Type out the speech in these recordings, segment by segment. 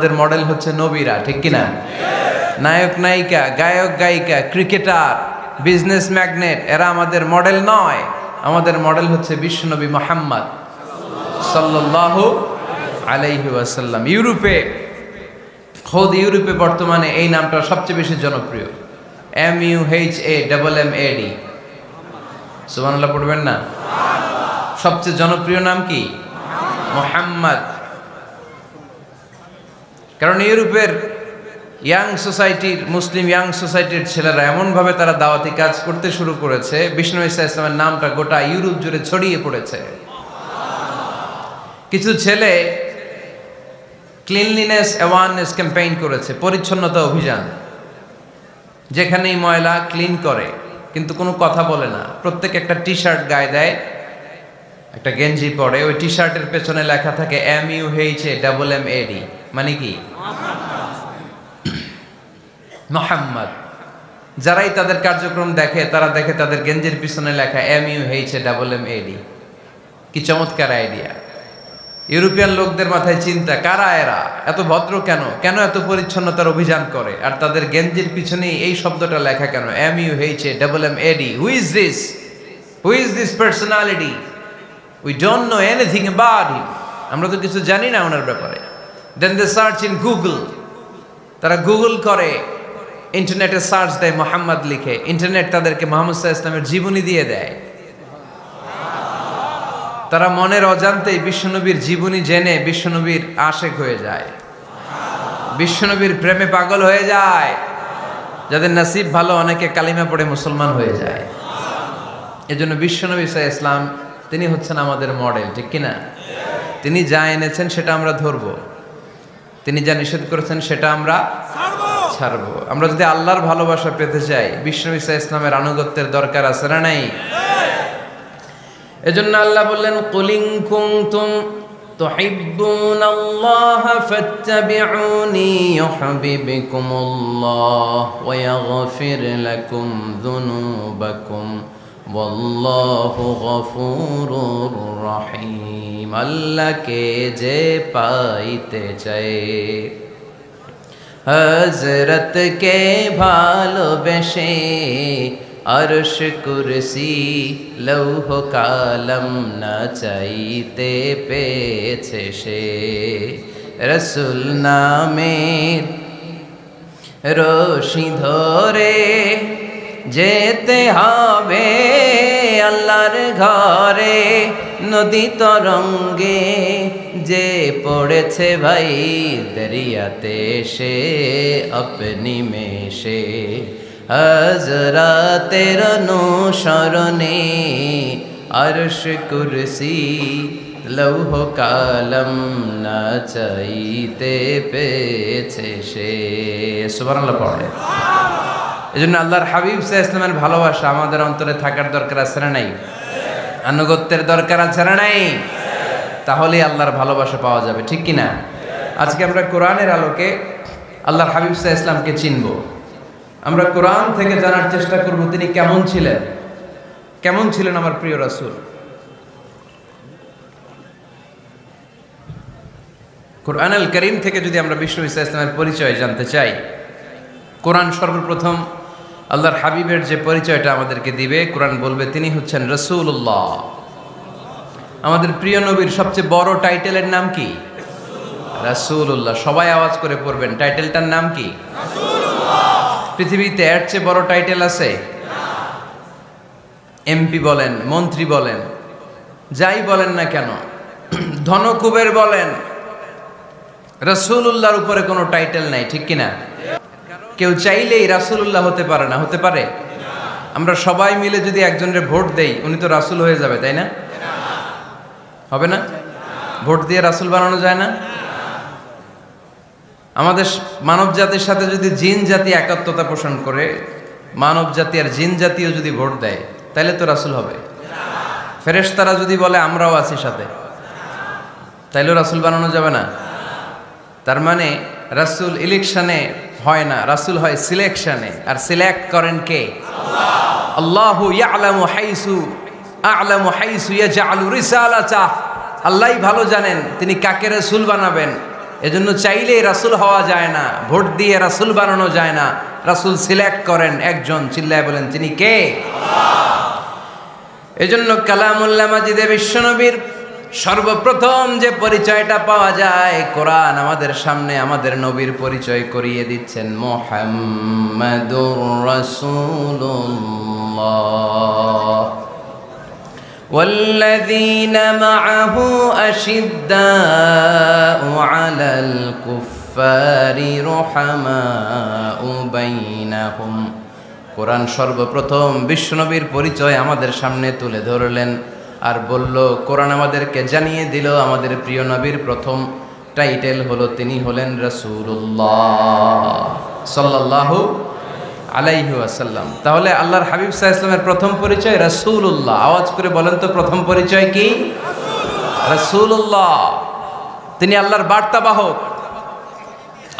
আমাদের মডেল হচ্ছে নবীরা, ঠিক কিনা? নায়ক নায়িকা, গায়ক গায়িকা, ক্রিকেটার, বিজনেস ম্যাগনেট, এরা আমাদের মডেল নয়। আমাদের মডেল হচ্ছে বিশ্বনবী মুহাম্মদ সাল্লাল্লাহু আলাইহি ওয়াসাল্লাম। ইউরোপে বর্তমানে এই নামটা সবচেয়ে বেশি জনপ্রিয়, MUHAMMAD। সুবহানাল্লাহ পড়বেন না? সবচেয়ে জনপ্রিয় নাম কি? মুহাম্মদ। কারণ ইউরোপের মুসলিম ইয়াং সোসাইটির ছেলেরা এমনভাবে তারা দাওয়াতি কাজ করতে শুরু করেছে, বিষ্ণু ঈসা ইসলামের নামটা গোটা ইউরোপ জুড়ে ছড়িয়ে পড়েছে। কিছু ছেলে ক্লিনলিনেস অ্যাওয়ারনেস ক্যাম্পেইন করেছে, পরিচ্ছন্নতা অভিযান। যেখানেই ময়লা ক্লিন করে, কিন্তু কোনো কথা বলে না। প্রত্যেক একটা টি শার্ট গায়ে দেয়, একটা গেঞ্জি পরে, ওই টি শার্টের পেছনে লেখা থাকে MUHAMMAD, মানে কি? মুহাম্মদ। যারাই তাদের কার্যক্রম দেখে, তারা দেখে তাদের গেঞ্জির পিছনে লেখা MUHAMMAD। কি চমৎকার আইডিয়া! ইউরোপিয়ান লোকদের মাথায় চিন্তা, কারা এরা, এত ভদ্র কেন, কেন এত পরিচ্ছন্নতার অভিযান করে, আর তাদের গেঞ্জির পিছনেই এই শব্দটা লেখা কেন, MUHAMMAD? Who is this personality? We don't know anything about him. আমরা তো কিছু জানি না ওনার ব্যাপারে। দেন দে সার্চ ইন গুগল। তারা গুগল করে, ইন্টারনেটে সার্চ দেয় মুহাম্মদ লিখে। ইন্টারনেট তাদেরকে মুহাম্মদ সাল্লাল্লাহু আলাইহি ওয়াসাল্লামের জীবনী দিয়ে দেয়। তারা মনের অজান্তেই বিশ্বনবীর জীবনী জেনে বিশ্বনবীর আশেক হয়ে যায়, বিশ্বনবীর প্রেমে পাগল হয়ে যায়। যাদের নসিব ভালো, অনেকে কালিমা পড়ে মুসলমান হয়ে যায়। এজন্য বিশ্বনবী সাল্লাল্লাহু আলাইহি ওয়াসাল্লাম তিনি হচ্ছেন আমাদের মডেল, ঠিক কিনা? তিনি যা এনেছেন সেটা আমরা ধরবো, তিনি যা নিষেধ করেছেন সেটা আমরা ছাড়বো। আমরা যদি আল্লাহর ভালোবাসা পেতে চাই, বিশ্বনবী সাল্লাল্লাহু আলাইহি ওয়াসাল্লামের আনুগত্যের দরকার আছে না নাই? এজন্য আল্লাহ বললেন, কুল ইন কুনতুম তুহিব্বুনাল্লাহা ফাত্তাবিউনি ইউহিব্বুকুমুল্লাহ ওয়া ইয়াগফির লাকুম যুনুবাকুম ওয়াল্লাহু গফুরুর রহিম। আল্লাহকে যে পাইতে চায়, হযরতকে ভালোবেসে আরশ কুরসি লৌহ কালম না চাইতে পেয়েছে সে। রসুল নামের রশি ধরে যেতে হবে আল্লাহর ঘরে। নদী তরঙ্গে যে পড়েছে ভাই দরিয়াতে, সে আপনি মেশে হযরতের অনুসরণে আরশ কুরসি লৌহ কালম না চাইতে পেয়েছে সে। সুবহানাল্লাহ পড়ে। এজন্য আল্লাহর হাবিব সাল্লাল্লাহু আলাইহি ওয়াসাল্লামের ভালোবাসা আমাদের অন্তরে থাকার দরকার আছে না নাই? আনুগত্যের দরকার আছে না নাই? তাহলে আল্লাহর ভালোবাসা পাওয়া যাবে, ঠিক কিনা? আজকে আমরা কোরআনের আলোকে আল্লাহর হাবিব সাল্লাল্লাহু আলাইহি ওয়াসাল্লামকে চিনব। আমরা কোরআন থেকে জানার চেষ্টা করব তিনি কেমন ছিলেন, কেমন ছিলেন আমার প্রিয় রাসূল। কোরআনুল কারীম থেকে যদি আমরা বিষ্ণু ঈসা ইসলামের পরিচয় জানতে চাই, কোরআন সর্বপ্রথম আল্লাহর হাবিবের যে পরিচয়টা আমাদেরকে দিবে, কোরআন বলবে তিনি হচ্ছেন রাসূলুল্লাহ। আমাদের প্রিয় নবীর সবচেয়ে বড় টাইটেলের নাম কি? রাসূলুল্লাহ। সবাই আওয়াজ করে পড়বেন, টাইটেলটার নাম কি? পৃথিবীতে এর চেয়ে বড় টাইটেল আছে? এমপি বলেন, মন্ত্রী বলেন, যাই বলেন না কেন, ধনকুবের বলেন, রাসূলুল্লাহর উপরে কোনো টাইটেল নাই, ঠিক কিনা? কেউ চাইলেই রাসূলুল্লাহ হতে পারে না, হতে পারে? আমরা সবাই মিলে যদি একজনের ভোট দেই, উনি তো রাসূল হয়ে যাবে, তাই না? হবে না? ভোট দিয়ে রাসূল বানানো যায় না? আমাদের মানব জাতির সাথে যদি জিন জাতি একাত্মতা পোষণ করে, মানব জাতি আর জিন জাতিও যদি ভোট দেয়, তাহলে তো রাসূল হবে। ফেরেশতারা যদি বলে আমরাও আছি সাথে, তাইলেও রাসূল বানানো যাবে না। তার মানে রাসূল ইলেকশনে হয় না, রাসূল হয় সিলেকশনে। আর সিলেক্ট করেন কে? আল্লাহু ইয়ালামু হাইসু ইয়াজআলু রিসালাতাহ। আল্লাহই ভালো জানেন তিনি কাকে রাসূল বানাবেন, এজন্য চাইলেই রাসূল হওয়া যায় না, ভোট দিয়ে রাসূল বানানো যায় না। রাসূল সিলেক্ট করেন একজন, চিল্লায় বলেন তিনি কে? এজন্য কালামুল্লাহ মাজিদে বিশ্বনবীর সর্বপ্রথম যে পরিচয়টা পাওয়া যায়, কোরআন আমাদের সামনে আমাদের নবীর পরিচয় করিয়ে দিচ্ছেন, মুহাম্মাদুর রাসূলুল্লাহ ওয়াল্লাযীনা মাআহু আশিদ্দাউ আলাল কুফফারি রুহামাউ বাইনাহুম। কোরআন সর্বপ্রথম বিশ্বনবীর পরিচয় আমাদের সামনে তুলে ধরলেন আর বলল, কোরআন আমাদেরকে জানিয়ে দিল আমাদের প্রিয় নবীর প্রথম টাইটেল হলো তিনি হলেন রাসূলুল্লাহ সাল্লাল্লাহু আলাইহি ওয়াসাল্লাম। তাহলে আল্লাহর হাবিব সাল্লাল্লাহু আলাইহি ওয়াসাল্লামের প্রথম পরিচয় রাসূলুল্লাহ। আওয়াজ করে বলেন তো প্রথম পরিচয় কি? রাসূলুল্লাহ। তিনি আল্লাহর বার্তাবাহক,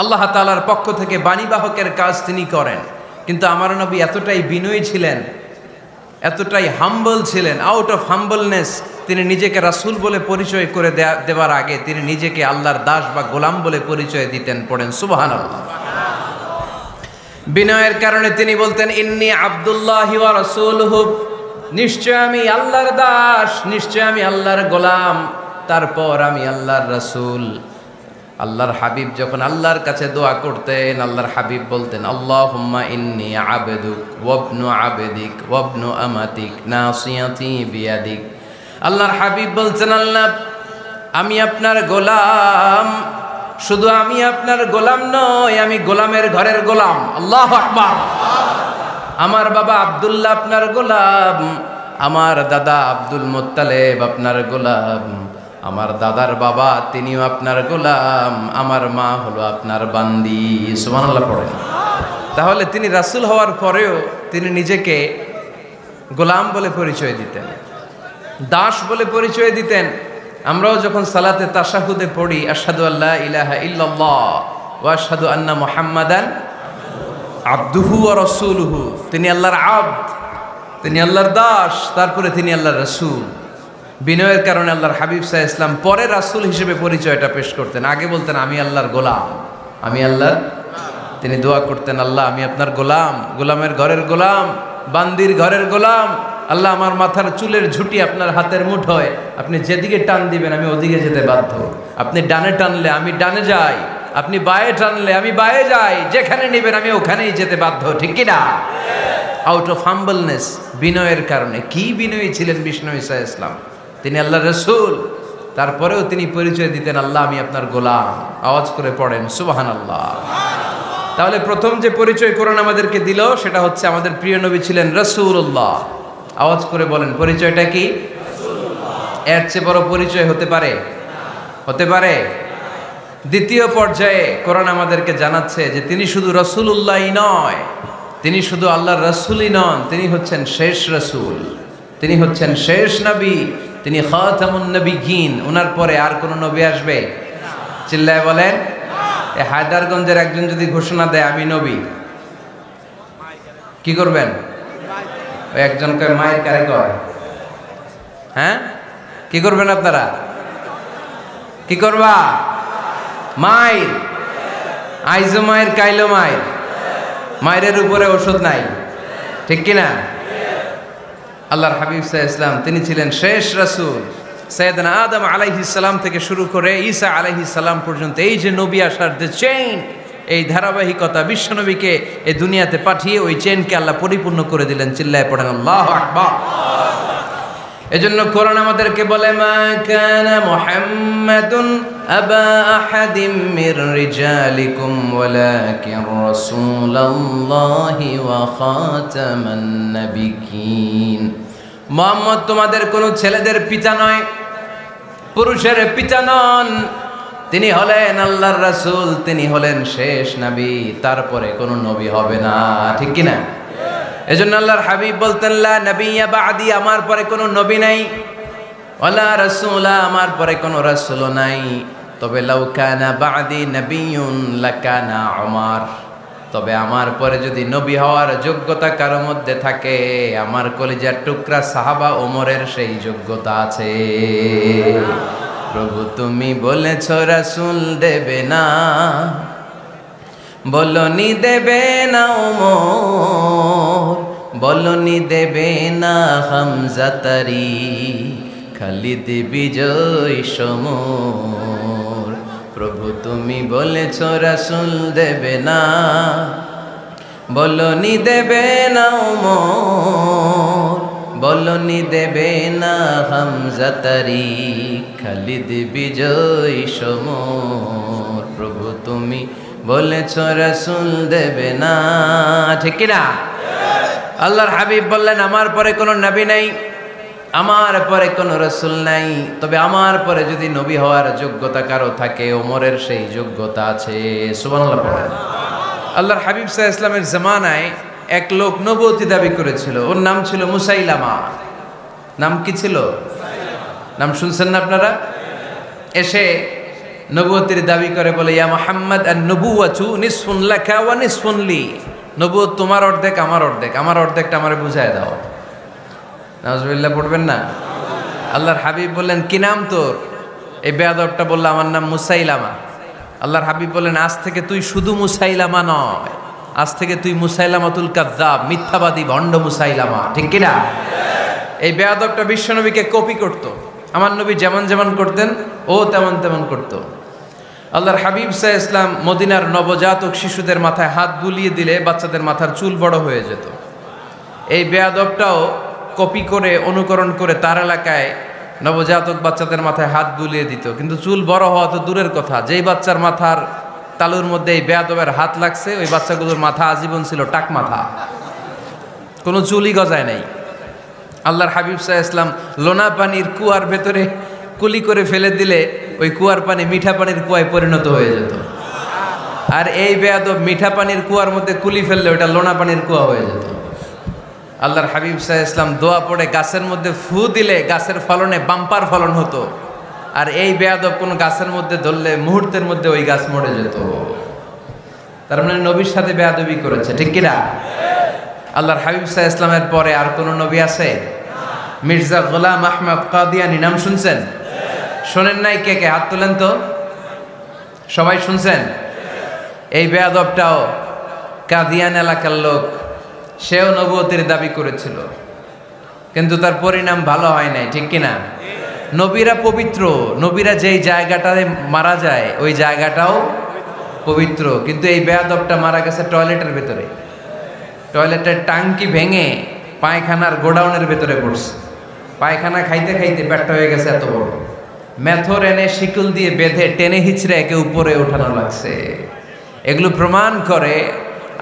আল্লাহ তাআলার পক্ষ থেকে বাণীবাহকের কাজ তিনি করেন। কিন্তু আমার নবী এতটাই বিনয়ী ছিলেন, এতটাই হাম্বল ছিলেন, আউট অফ হাম্বলনেস তিনি নিজেকে রাসূল বলে পরিচয় করে দেওয়ার আগে তিনি নিজেকে আল্লাহর দাস বা গোলাম বলে পরিচয় দিতেন। পড়েন সুবহানাল্লাহ। বিনয়ের কারণে তিনি বলতেন, ইন্নী আব্দুল্লাহি ওয়া রাসূলুহু, নিশ্চয় আমি আল্লাহর দাস, নিশ্চয় আমি আল্লাহর গোলাম, তারপর আমি আল্লাহর রাসূল। আল্লাহর হাবিব যখন আল্লাহর কাছে দোয়া করতেন, আল্লাহর হাবিব বলতেন, আল্লাহুম্মা ইন্নী আবদুক ওয়াবনু আবদিক ওয়াবনু আমাতিক নাসিয়াতি বিয়াদিক। আল্লাহর হাবিব বলছেন, আল্লাহ আমি আপনার গোলাম, শুধু আমি আপনার গোলাম নয়, আমি গোলামের ঘরের গোলাম। আল্লাহু আকবার। আমার বাবা আব্দুল্লাহ আপনার গোলাম, আমার দাদা আব্দুল মুত্তালিব আপনার গোলাম, আমার দাদার বাবা তিনিও আপনার গোলাম, আমার মা হলো আপনার বান্দি। সুবহানাল্লাহ পড়েন। তাহলে তিনি রাসূল হওয়ার পরেও তিনি নিজেকে গোলাম বলে পরিচয় দিতেন, দাস বলে পরিচয় দিতেন। আমরাও যখন সালাতে তাশাহুদে পড়ি, আশহাদু আল্লা ইলাহা ইল্লাল্লাহ ওয়া আশহাদু আন্না মুহাম্মাদান আবদুহু ওয়া রাসূলুহু, তিনি আল্লাহর আবদ, তিনি আল্লাহর দাস, তারপরে তিনি আল্লাহর রাসূল। বিনয়ের কারণে আল্লাহর হাবিব সাল্লাল্লাহু আলাইহি ওয়াসাল্লাম পরে রাসূল হিসেবে পরিচয়টা পেশ করতেন। আগে বলতেন আমি আল্লাহর গোলাম, আমি আল্লাহর। তিনি দোয়া করতেন, আল্লাহ আমি আপনার গোলাম, গোলামের ঘরের গোলাম, বান্দির ঘরের গোলাম। আল্লাহ আমার মাথার চুলের ঝুঁটি আপনার হাতের মুঠোয়, আপনি যেদিকে টান দিবেন আমি ওদিকে যেতে বাধ্য। আপনি ডানে টানলে আমি ডানে যাই, আপনি বায়ে টানলে আমি বায়ে যাই, যেখানে নেবেন আমি ওখানেই যেতে বাধ্য। ঠিক কি না? আউট অফ হাম্বলনেস, বিনয়ের কারণে। কি বিনয়ী ছিলেন বিষ্ণু ঈসা ইসলাম। তিনি আল্লাহর রাসূল, তারপরেও তিনি পরিচয় দিতেন, আল্লাহ আমি আপনার গোলাম। আওয়াজ করে পড়েন সুবহানাল্লাহ। তাহলে প্রথম যে পরিচয় কোরআন আমাদেরকে দিল সেটা হচ্ছে আমাদের প্রিয় নবী ছিলেন রাসূলুল্লাহ। আওয়াজ করে বলেন পরিচয়টা কি? এর চেয়ে বড় পরিচয় হতে পারে? হতে পারে? দ্বিতীয় পর্যায়ে কোরআন আমাদেরকে জানাচ্ছে যে তিনি শুধু রাসূলুল্লাহই নয়, তিনি শুধু আল্লাহর রাসূলই নন, তিনি হচ্ছেন শেষ রাসূল, তিনি হচ্ছেন শেষ নবী, তিনি খাতামুন নবিয়্যিন। ওনার পরে আর কোন নবী আসবে? চিল্লায় বলেন। এই হায়দারগঞ্জের একজন যদি ঘোষণা দেয় আমি নবী, কি করবেন? ওই একজন কয় মায়ের কারে কয়, হ্যাঁ কি করবেন আপনারা? কি করবা? মায়ের। আইজো মায়ের, কাইলো মায়ের, মায়ের উপরে ওষুধ নাই। ঠিক কিনা? আল্লাহর হাবিব সাল্লাল্লাহু আলাইহি ওয়াসাল্লাম তিনি ছিলেন শেষ রাসূল। সাইয়েদনা আদম আলাইহিস সালাম থেকে শুরু করে ঈসা আলাইহিস সালাম পর্যন্ত এই যে নবী আসার যে চেইন, এই ধারাবাহিকতা, বিশ্বনবীকে এই দুনিয়াতে পাঠিয়ে ওই চেইনকে আল্লাহ পরিপূর্ণ করে দিলেন। চিল্লায় পড়েন আল্লাহু আকবার। এজন্য কোরআন আমাদেরকে বলে, মা কানা মুহাম্মাদুন আবা আহাদিম মির রিজালিকুম ওয়ালাকিন রাসূলুল্লাহি ওয়া খাতামান নাবিয়্যিন। মুহাম্মদ তোমাদের কোন ছেলেদের পিতা নয়, পুরুষের পিতা নন, তিনি হলেন আল্লাহর রাসূল, তিনি হলেন শেষ নবী, তারপরে কোনো নবী হবে না। ঠিক কি না? এজন্য আল্লাহর হাবিব বলতেন, লা নবিয়্যা বা'দি, আমার পরে কোনো নবী নাই, ওয়ালা রাসূলা, আমার পরে কোনো রাসূলও নাই। তবে লাউ কানা বা'দি নবিয়্যুন লাকানা উমর, তবে আমার পরে যদি নবী হওয়ার যোগ্যতা কারো মধ্যে থাকে, আমার কলিজার টুকরা সাহাবা ওমরের সেই যোগ্যতা আছে। প্রভু তুমি বলেছ রাসূল দেবে না, বলনি দেবে না ওমর, বলনি দেবে না হামজা তারি, খালিদ বিজয় সমর। প্রভু তুমি বলেছ রাসূল দেবে না, বলনি দেবে না ওমর, বলনি দেবে না হামজা তারি, খালিদ বিজয় সমর। প্রভু তুমি বলেছ রাসূল দেবে না, ঠিক কি না? আল্লাহর হাবিব বললেন আমার পরে কোনো নবী নাই, আমার পরে কোনো রাসূল নাই, তবে আমার পরে যদি নবী হওয়ার যোগ্যতা কারো থাকে ওমরের সেই যোগ্যতা আছে। সুবহানাল্লাহ পড়েন। আল্লাহর হাবিব সাল্লাল্লাহু আলাইহি ওয়াসাল্লামের জামানায় এক লোক নবুয়তি দাবি করেছিল, ওর নাম ছিল মুসাইলামা। নাম কি ছিল? নাম শুনছেন না আপনারা? এসে নবুয়তির দাবি করে বলে, ইয়া মুহাম্মদ আন-নবুওয়াতু নিসফুন লাকা ওয়া নিসফুন লি, নবুয়ত তোমার অর্ধেক আমার অর্ধেক, আমার অর্ধেকটা আমারে বুঝায় দাও। নাউজুবিল্লাহ পড়বেন না? আল্লাহর হাবিব বললেন কি নাম তোর? এই বেয়াদবটা বলল আমার নাম মুসাইলামা। আল্লাহর হাবিব বললেন আজ থেকে তুই শুধু মুসাইলামা নয়, আজ থেকে তুই মুসাইলামাতুল কাযযাব, মিথ্যাবাদী ভণ্ড মুসাইলামা, ঠিক কি না? এই বেয়াদবটা বিশ্বনবীকে কপি করত, আমার নবী যেমন যেমন করতেন ও তেমন তেমন করত। আল্লাহর হাবিব সাল্লাল্লাহু আলাইহি ওয়াসাল্লাম মদিনার নবজাতক শিশুদের মাথায় হাত বুলিয়ে দিলে বাচ্চাদের মাথার চুল বড় হয়ে যেত। এই বেয়াদবটাও কপি করে অনুকরণ করে তার এলাকায় নবজাতক বাচ্চাদের মাথায় হাত বুলিয়ে দিত, কিন্তু চুল বড় হওয়া তো দূরের কথা, যেই বাচ্চার মাথার তালুর মধ্যে এই বেয়াদবের হাত লাগছে ওই বাচ্চাগুলোর মাথা আজীবন ছিল টাক মাথা, কোনো চুলই গজায় নাই। আল্লাহর হাবিব সাল্লাল্লাহু আলাইহি ওয়াসাল্লাম লোনা পানির কুয়ার ভেতরে কুলি করে ফেলে দিলে ওই কুয়ার পানি মিঠা পানির কুয়ায় পরিণত হয়ে যেত, আর এই বেয়াদব মিঠা পানির কুয়ার মধ্যে কুলি ফেললে ওটা লোনা পানির কুয়া হয়ে যেত। আল্লাহর হাবিব সাল্লাল্লাহু আলাইহি ওয়াসাল্লাম দোয়া পড়ে গাছের মধ্যে ফু দিলে গাছের ফলনে বাম্পার ফলন হতো, আর এই বেয়াদব কোন গাছের মধ্যে ধরলে মুহূর্তের মধ্যে ওই গাছ মরে যেত। তার মানে নবীর সাথে বেয়াদবি করেছে, ঠিক কিনা? আল্লাহর হাবিব সাল্লাল্লাহু আলাইহি ওয়াসাল্লামের পরে আর কোন নবী আছে? মির্জা গোলাম আহমদ কাদিয়ানী নাম শুনছেন? শোনেন নাই? কে কে হাত তোলেন তো। সবাই শুনছেন? এই বেয়াদবটাও কাদিয়ান এলাকার লোক, সেও নবুয়তির দাবি করেছিল, কিন্তু তার পরিণাম ভালো হয় নাই, ঠিক কিনা? নবীরা পবিত্র, নবীরা যেই জায়গাটায় মারা যায় ওই জায়গাটাও পবিত্র, কিন্তু এই বেয়াদবটা মারা গেছে টয়লেটের ভেতরে, টয়লেটের টাঙ্কি ভেঙে পায়খানার গোডাউনের ভেতরে পড়ছে, পায়খানা খাইতে খাইতে পেটটা হয়ে গেছে এত বড়, মেথর এনে শিকল দিয়ে বেঁধে টেনে হিচড়ে একে উপরে ওঠানো লাগছে। এগুলো প্রমাণ করে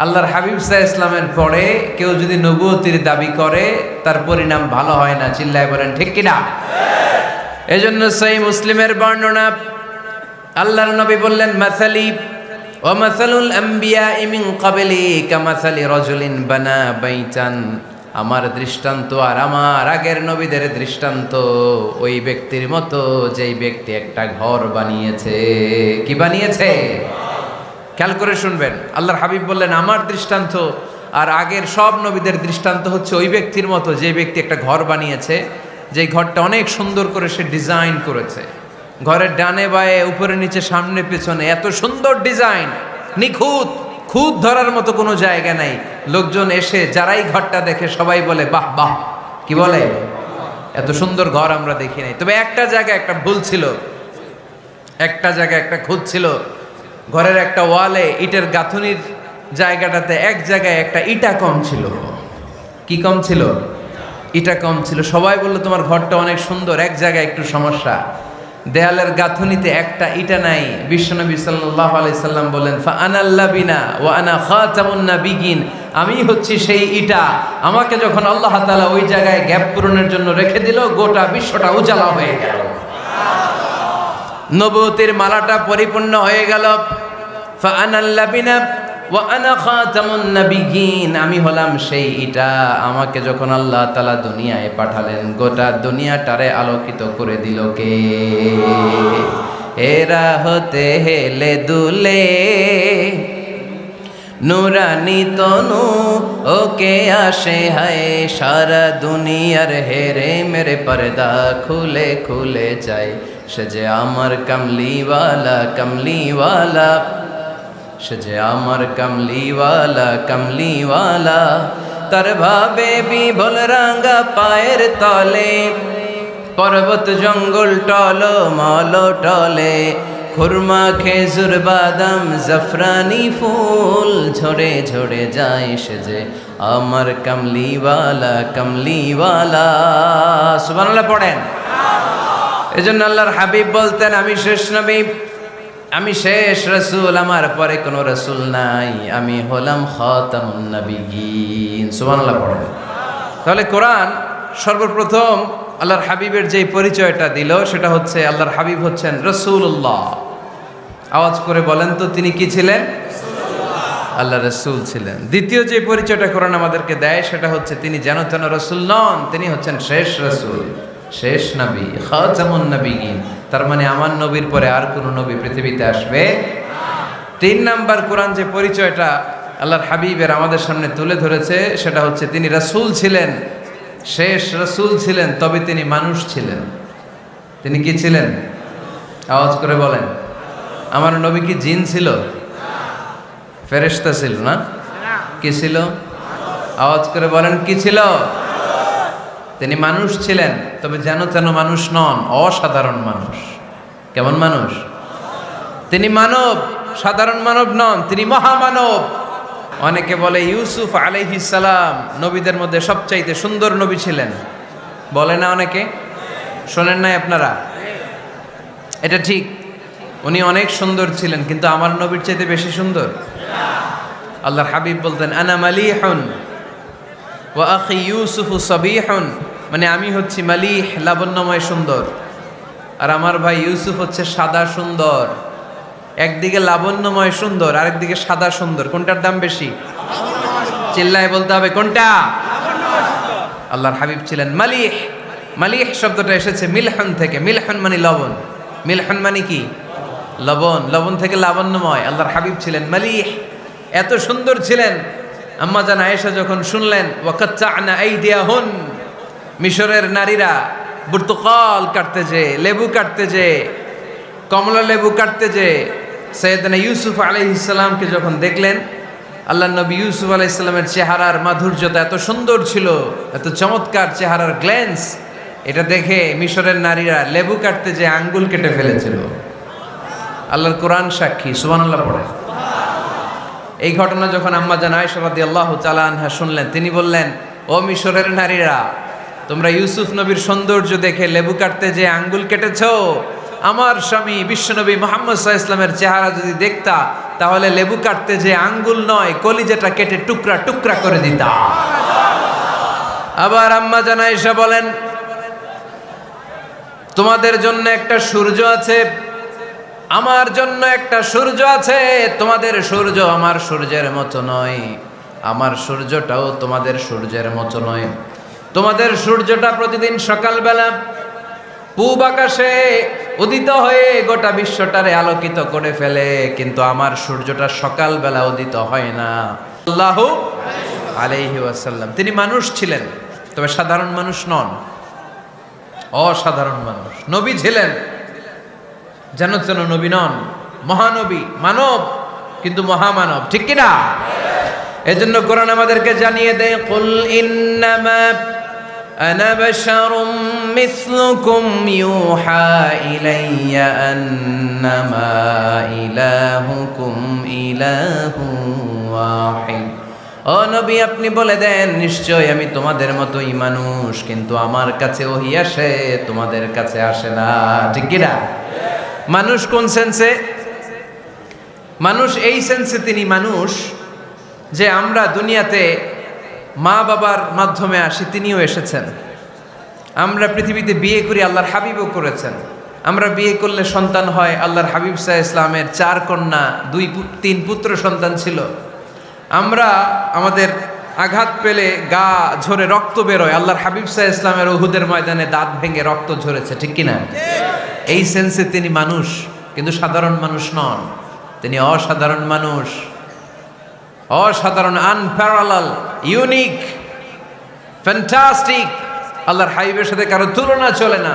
আল্লাহর হাবিব সাল্লাল্লাহু আলাইহি ওয়াসাল্লামের পরে কেউ যদি নবুয়তির দাবি করে তার পরিণাম ভালো হয় না। চিল্লায় বলেন ঠিক কিনা? এজন্য সহিহ মুসলিমের বর্ণনা, আল্লাহর নবী বললেন মাসালি ওয়া মাসালুল আমবিয়া মিন ক্বাবলি কামাসালি রাজুলিন বানা বাইতান, আমার দৃষ্টান্ত আর আমার আগের নবীদের দৃষ্টান্ত ওই ব্যক্তির মতো যেই ব্যক্তি একটা ঘর বানিয়েছে। কি বানিয়েছে? খেয়াল করে শুনবেন, আল্লাহর হাবিব বললেন আমার দৃষ্টান্ত আর আগের সব নবীদের দৃষ্টান্ত হচ্ছে ওই ব্যক্তির মতো যে ব্যক্তি একটা ঘর বানিয়েছে, যেই ঘরটা অনেক সুন্দর করে সে ডিজাইন করেছে, ঘরের ডানে বায়ে উপরে নিচে সামনে পেছনে এত সুন্দর ডিজাইন, নিখুঁত, খুঁত ধরার মতো কোনো জায়গা নাই। লোকজন এসে যারাই ঘরটা দেখে সবাই বলে বাহ বাহ, কি বলে, এত সুন্দর ঘর আমরা দেখি নাই। তবে একটা জায়গায় একটা ভুল ছিল, একটা জায়গায় একটা খুঁত ছিল, ঘরের একটা ওয়ালে ইটের গাঁথুনির জায়গাটাতে এক জায়গায় একটা ইটা কম ছিল। কি কম ছিল? ইটা কম ছিল। সবাই বললো তোমার ঘরটা অনেক সুন্দর, এক জায়গায় একটু সমস্যা, দেয়ালের গাঁথুনিতে একটা ইটা নাই। বিশ্বনবী সাল্লাল্লাহু আলাইহি সাল্লাম বলেন ফা আনাল লাবিনা ওয়া আনা খাতামুন নাবিয়িন, আমি হচ্ছি সেই ইটা, আমাকে যখন আল্লাহ তাআলা ওই জায়গায় গ্যাপ পূরণের জন্য রেখে দিল গোটা বিশ্বটা উজালা হয়ে গেল, নবুয়তির মালাটা পরিপূর্ণ হয়ে গেল। ফা আনাল লাবিনা ওয়া আনা খাতামুন নাবিয়িন, আমি হলাম সেই ইটা, আমাকে যখন আল্লাহ তাআলা দুনিয়ায় পাঠালেন গোটা দুনিয়াটারে আলোকিত করে দিল কে? এরা হতে হেলে দুলে নুরানি তনু ওকে আসে হায়, সারা দুনিয়ার হেরে মেরে পর্দা খুলে খুলে যায়, সে যে আমার কামলিওয়ালা কামলিওয়ালা, সে যে আমার কামলিওয়ালা কামলিওয়ালা, তার ভাবে বিভোল রাঙ্গা পায়ের তলে, পর্বত জঙ্গল টল মল টলে, খুরমা খেজুর বাদাম জাফরানি ফুল ঝরে ঝরে যায়, সে যে আমার কামলিওয়ালা কামলিওয়ালা। সুবহানাল্লাহ পড়েন। এজন্য আল্লাহর হাবিব বলতেন, আমি শেষ নবী, আমি শেষ রাসূল, আমার পরে কোনো রাসূল নাই, আমি হলাম খাতামুন নবিয়্যিন। সুবহানাল্লাহ পড়েন। তাহলে কোরআন সর্বপ্রথম আল্লাহর হাবিবের যে পরিচয়টা দিল সেটা হচ্ছে আল্লাহর হাবিব হচ্ছেন রাসূলুল্লাহ। আওয়াজ করে বলেন তো, তিনি কি ছিলেন? আল্লাহ রাসূল ছিলেন। দ্বিতীয় যে পরিচয়টা কোরআন আমাদেরকে দেয় সেটা হচ্ছে তিনি যেন তেন রাসূল নন, তিনি হচ্ছেন শেষ রাসূল, শেষ নবী, খাতামুন নবিয়্যিন। তার মানে আমার নবীর পরে আর কোনো নবী পৃথিবীতে আসবে। তিন নাম্বার কোরআন যে পরিচয়টা আল্লাহর হাবিবের আমাদের সামনে তুলে ধরেছে সেটা হচ্ছে তিনি রাসূল ছিলেন, শেষ রাসূল ছিলেন, তবে তিনি মানুষ ছিলেন। তিনি কি ছিলেন? আওয়াজ করে বলেন। আমার নবী কি জিন ছিল? ফেরেশতা ছিল না? কি ছিল? আওয়াজ করে বলেন, কি ছিল? তিনি মানুষ ছিলেন, তবে যেন তেন মানুষ নন, অসাধারণ মানুষ। কেমন মানুষ? তিনি মানব, সাধারণ মানব নন, তিনি মহামানব। অনেকে বলে ইউসুফ আলাইহিস সালাম নবীদের মধ্যে সবচাইতে সুন্দর নবী ছিলেন, বলে না অনেকে? শোনেন নাই আপনারা? এটা ঠিক, উনি অনেক সুন্দর ছিলেন, কিন্তু আমার নবীর চাইতে বেশি সুন্দর। আল্লাহর হাবিব বলতেন, আনা মালিহুন ওয়া আখি ইউসুফু সাবিহুন, মানে আমি হচ্ছি মালিহ, লাবণ্যময় সুন্দর, আর আমার ভাই ইউসুফ হচ্ছে সাদা সুন্দর। একদিকে লাবণ্যময় সুন্দর, আরেকদিকে সাদা সুন্দর, কোনটার দাম বেশি? চিল্লায় বলতে হবে কোনটা? আল্লাহর হাবিব ছিলেন মালিহ। মালিহ শব্দটা এসেছে মিলহন থেকে, মিলহন মানে লবণ, মিলহন মানে কি? লবণ, লবণ থেকে লাবণ্যময়। আল্লাহর হাবিব ছিলেন মালিহ, এত সুন্দর ছিলেন। আম্মা জান আয়েশা যখন শুনলেন ওয়াকাত্তা'না আইদিয়াহুন, মিশরের নারীরা বুর্তুকাল কাটতে যে, লেবু কাটতে যে, কমলা লেবু কাটতে যে সাইয়েদনা ইউসুফ আলাইহিস সালামকে যখন দেখলেন, আল্লাহর নবী ইউসুফ আলাইহিস সালামের চেহারার মাধুর্যতা এত সুন্দর ছিল, এত চমৎকার চেহারার গ্ল্যান্স, এটা দেখে মিশরের নারীরা লেবু কাটতে যে আঙ্গুল কেটে ফেলেছিল। আল্লাহর কোরআন সাক্ষী। সুবহানাল্লাহ পড়ে। এই ঘটনা যখন আম্মা জান আয়েশা রাদিয়াল্লাহু তাআলা আনহা শুনলেন, তিনি বললেন, ও মিশরের নারীরা, তোমরা ইউসুফ নবীর সৌন্দর্য দেখে লেবু কাটতে যে আঙ্গুল কেটেছো, আমার স্বামী বিশ্বনবী মুহাম্মদ সাল্লাল্লাহু আলাইহি ওয়াসাল্লামের চেহারা যদি দেখতা, তাহলে লেবু কাটতে যে আঙ্গুল নয়, কলিজাটা কেটে টুকরা টুকরা করে দিতা। আবার আম্মা জান আয়েশা বলেন, তোমাদের জন্য একটা সূর্য আছে, আমার জন্য একটা সূর্য আছে, তোমাদের সূর্য আমার সূর্যের মতো নয়, আমার সূর্যটাও তোমাদের সূর্যের মতো নয়। তোমাদের সূর্যটা প্রতিদিন সকালবেলা পূব আকাশে উদিত হয়ে গোটা বিশ্বটারে আলোকিত করে ফেলে, কিন্তু আমার সূর্যটা সকালবেলা উদিত হয় না। সাল্লাল্লাহু আলাইহি ওয়াসাল্লাম। তিনি মানুষ ছিলেন, তবে সাধারণ মানুষ নন, অসাধারণ মানুষ। নবী ছিলেন, যেন তেন নবী নন, মহানবী, মানব কিন্তু মহামানব, ঠিক কিনা? এজন্য কোরআন আমাদেরকে জানিয়ে দেয়, কুল ইন্নামা আনা বাশারুম মিসলুকুম ইউহা ইলাইয়া আন্নামা ইলাহুকুম ইলাহুন ওয়াহিদ। ও নবী, আপনি বলে দেন, নিশ্চয় আমি তোমাদের মতোই মানুষ, কিন্তু আমার কাছে ওহী আসে, তোমাদের কাছে আসে না, ঠিক কিনা? মানুষ কোন সেন্সে? মানুষ এই সেন্সে তিনি মানুষ যে আমরা দুনিয়াতে মা বাবার মাধ্যমে আসি, তিনিও এসেছেন। আমরা পৃথিবীতে বিয়ে করি, আল্লাহর হাবিবও করেছেন। আমরা বিয়ে করলে সন্তান হয়, আল্লাহর হাবিব সাল্লাল্লাহু আলাইহি ওয়াসাল্লামের 4 কন্যা, 2-3 পুত্র সন্তান ছিল। আমরা আমাদের আঘাত পেলে গা ঝরে রক্ত বেরোয়, আল্লাহর হাবিব সাল্লাল্লাহু আলাইহি ওয়াসাল্লামের উহুদের ময়দানে দাঁত ভেঙে রক্ত ঝরেছে, ঠিক কিনা? এই সেন্সে তিনি মানুষ, কিন্তু সাধারণ মানুষ নন, তিনি অসাধারণ মানুষ, অসাধারণ, আনপ্যারালাল, ইউনিক, ফ্যান্টাস্টিক। আল্লাহর হাবিবের সাথে কারো তুলনা চলে না।